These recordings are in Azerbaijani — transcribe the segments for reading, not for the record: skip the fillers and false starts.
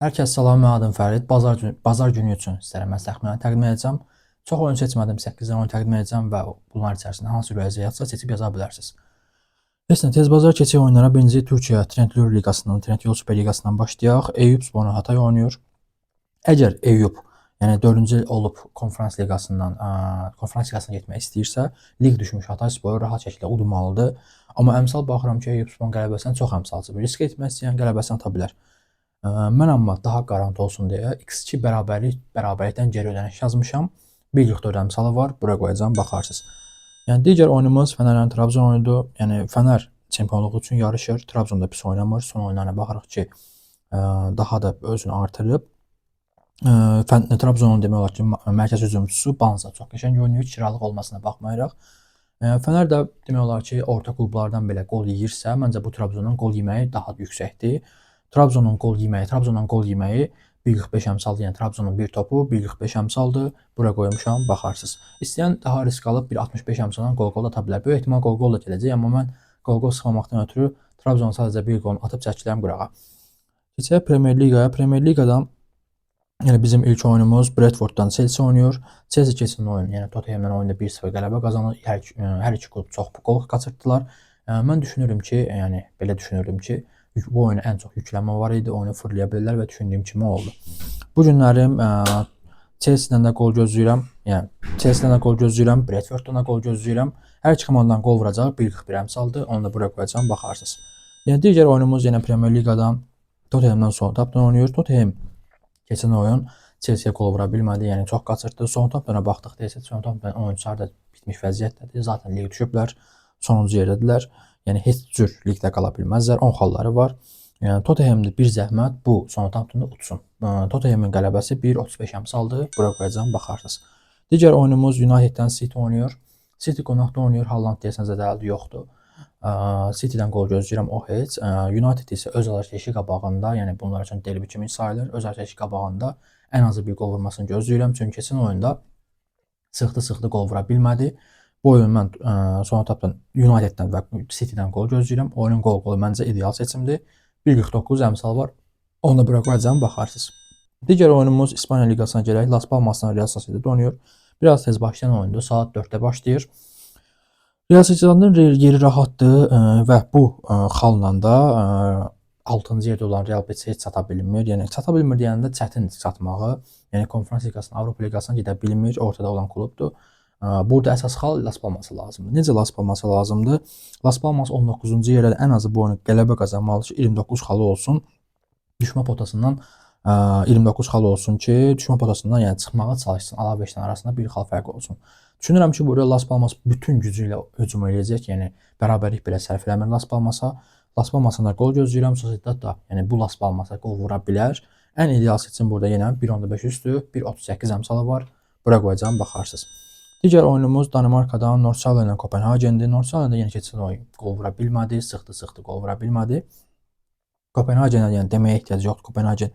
Hər kəs salam, mən adım Fərid. Bazar günü üçün sizlərə mən təxminən təqdim edəcəm. Çox oyun seçmədim, 8 dənə oyun təqdim edəcəm və bunlar içərisində hansı riyaziyyatsa seçib yaza bilərsiniz. Heç nə, tez bazar keçək oyunlara. Birinci Türkiyə Trendlur Liqasından, Trendyol Super Liqasından başlayaq. Eyüp Spor'la Hatay oynayır. Əgər Eyüp, yəni 4-cü il olub konferans liqasına getmək istəyirsə, lig düşmüş Hatay Sporu rahat şəkildə udmalıdır. Amma əmsal baxıram ki, Eyüp Sporun qələbəsindən çox əmsalcı. Risk etmək istəyən qələbəsini ata bilər. Mən amma daha qarant olsun deyə X2 bərabərlikdən geri ödəniş yazmışam. 1.4 əmsalı var. Bura qoyacağam, baxarsınız. Yəni digər oyunumuz Fənərlə Trabzon oyunudur. Yəni Fənər çempionluq üçün yarışır. Trabzon da pis oynamır. Son oyunlarına baxaraq ki, daha da özünü artırıb. Trabzonun demək olar ki, mərkəz hücumçusu Banza çox qəşəng oynayır, kiralıq olmasına baxmayaraq. Fənər də demək olar ki, orta klublardan belə qol yeyirsə, məncə bu Trabzonun qol yeməyi daha yüksəkdir. Trabzonun qol yeməyi 1.45 əmsaldır. Yəni Trabzonun bir topu 1.45 əmsaldır. Bura qoymuşam, baxarsınız. İstəyən daha risk alıb 1.65 əmsaldan qol ata bilər. Böyük ehtimal qol da gələcək, amma mən qol sıxmamaqdan ötürü Trabzonun sadəcə bir qolunu atıb çəkiləm qırağa. Keçək Premier Liqaya. Premier Liqadan yəni bizim ilk oyunumuz Bradforddan Chelsea oynayır. Chelsea keçən oyun, yəni Tottenham'dan oyunda 1-0 qələbə qazanır. Hər iki klub çox qol qaçırtdılar. Mən düşünürüm ki, yəni belə düşünürdüm ki, bu oyuna ən çox yüklənmə var idi. Oyunu fırlaya bilirlər və düşündüyüm kimi oldu. Bu günlərim Chelsea-dən də qol gözləyirəm. Yəni Chelsea-dən də qol gözləyirəm, Bradforddan da qol gözləyirəm. Hər iki komandadan qol vuracaq 1.41 əmsaldır. Onu da bura qoyacağam, baxarsınız. Yəni digər oyunumuz yenə Premier Liqadan Tottenham'dan Southampton oynayır. Tottenham keçən oyun Chelsea-yə qol vura bilmədi. Yəni çox qaçırtdı. Southamptona baxdıqda isə Southampton oyunçuları da bitmiş vəziyyətdədir. Zaten lig düşüblər. Sonuncu yerdədirlər. Yəni heç cür ligdə qala bilməzlər. 10 xalları var. Yəni Tottenham'da bir zəhmət bu Southamptonda utsun. Tottenham'ın qələbəsi 1.35 əmsaldır. Bura qoyacağam, baxarsınız. Digər oyunumuz United'dən City oynayır. City qonaqda oynayır. Haaland deyəsən zədəli yoxdur. City'dən qol gözləyirəm, o heç. United isə öz azarkeşi qabağında, yəni bunlar üçün derbi kimi sayılır. Öz azarkeşi qabağında ən azı bir qol vurmasını gözləyirəm. Çünki keçən oyunda sıxdı qol vura bilmədi. Bu oyun mən Southampton, United'dən və City'dən qol gözləyirəm. Oyunun qolu məncə ideal seçimdir. 1.49 əmsal var. Onu da bura qoyacağam, baxarsınız. Digər oyunumuz İspaniya Liqasına gələk. Las Palmasdan Real Sociedad oynayır. Biraz tez başlayan oyundur. Saat 4-də başlayır. Real Sociedadın yeri rahatdır və bu xalla da 6-cı yerdə olan Real Betis heç çata bilmir. Yəni çata bilmir deyəndə çətin çatmağı. Yəni Konferans Liqasına, Avropa Liqasına gedə bilmir. Ortada olan klubdur. Burada əsas xal Las Palması lazımdır. Necə Las Palması lazımdır? Las Palmas 19-cu yerdə ən azı bu oyunu qələbə qazanmalıdır ki, 29 xalı olsun. Düşmə potasından 29 xal olsun ki, düşmə potasından yəni çıxmağa çalışsın. Ala 5-dən arasında bir xal fərq olsun. Düşünürəm ki, burada Las Palmas bütün gücü ilə hücum edəcək. Yəni bərabərlik belə sərf eləmir Las Palmasa. Las Palmasdan da qol gözləyirəm. Sociedad da yəni bu Las Palmasa qol vura bilər. Ən ideal seçim burada yenə 1.5 üstü, 1.38 əmsalı var. Bura qoyacağam, baxarsınız. Digər oyunumuz Danimarkadan Nordsjælland ilə Kopenhagendir. Nordsjælland yeni keçən oyun qol vura bilmədi, sıxdı qol vura bilmədi. Kopenhagenə yəni deməyə ehtiyac yoxdur. Kopenhagen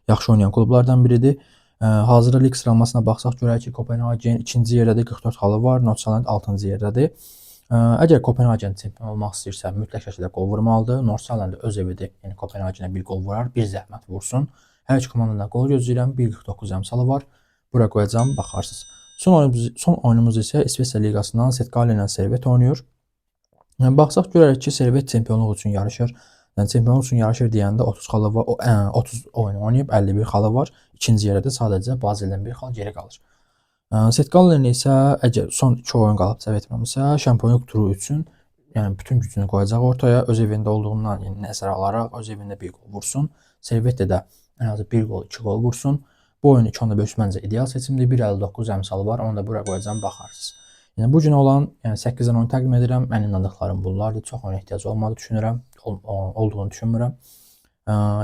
yaxşı oynayan klublardan biridir. Hazırda lig sıralamasına baxsaq görək ki, Kopenhagen 2-ci yerdədir, 44 xalı var. Nordsjælland 6-cı yerdədir. Əgər Kopenhagen çempion olmaq istəyirsə, mütləq şəkildə qol vurmalıdır. Nordsjælland öz evidir. Yəni Kopenhagenə bir qol vurar, bir zəhmət vursun. Hər iki komandadan qol gözləyirəm. 1.49 əmsalı var. Bura qoyacağam, baxarsınız. Son oyunumuz isə İsveçrə Liqasından Setkallen ilə Servet oynayır. Yəni baxsaq görərik ki, Servet çempionluq üçün yarışır. Yəni çempionluq üçün yarışır deyəndə 30 xalı var, 30 oyun oynayıb 51 xalı var. İkinci yerdə sadəcə Bazeldən bir xal geri qalır. Setkallen isə əgər son 2 oyun qalıb səhv etmirəmsə, şampionluq turu üçün yəni bütün gücünü qoyacaq ortaya. Öz evində olduğundan yəni nəzərə alaraq öz evində bir qol vursun. Servetdə də ən azı 1 qol, 2 qol vursun. Bu oyun 2.5 məncə ideal seçimdir. 1.59 əmsalı var. Onu da bura qoyacağam, baxarsınız. Yəni bu gün olan 8 oyun təqdim edirəm. Mən inandıqlarım bunlardır. Çox oyuna ehtiyac olmadı düşünürəm. Olduğunu düşünmürəm.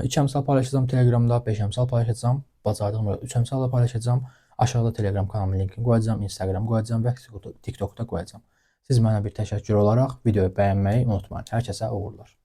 2 əmsal paylaşacağam Telegramda, 5 əmsal paylaşacağam. Bacardığım 3 əmsal da paylaşacağım. Aşağıda Telegram kanalımın linkini qoyacağam, Instagram qoyacağam və TikTokda qoyacağam. Siz mənə bir təşəkkür olaraq videoyu bəyənməyi unutmayın. Hər kəsə uğurlar.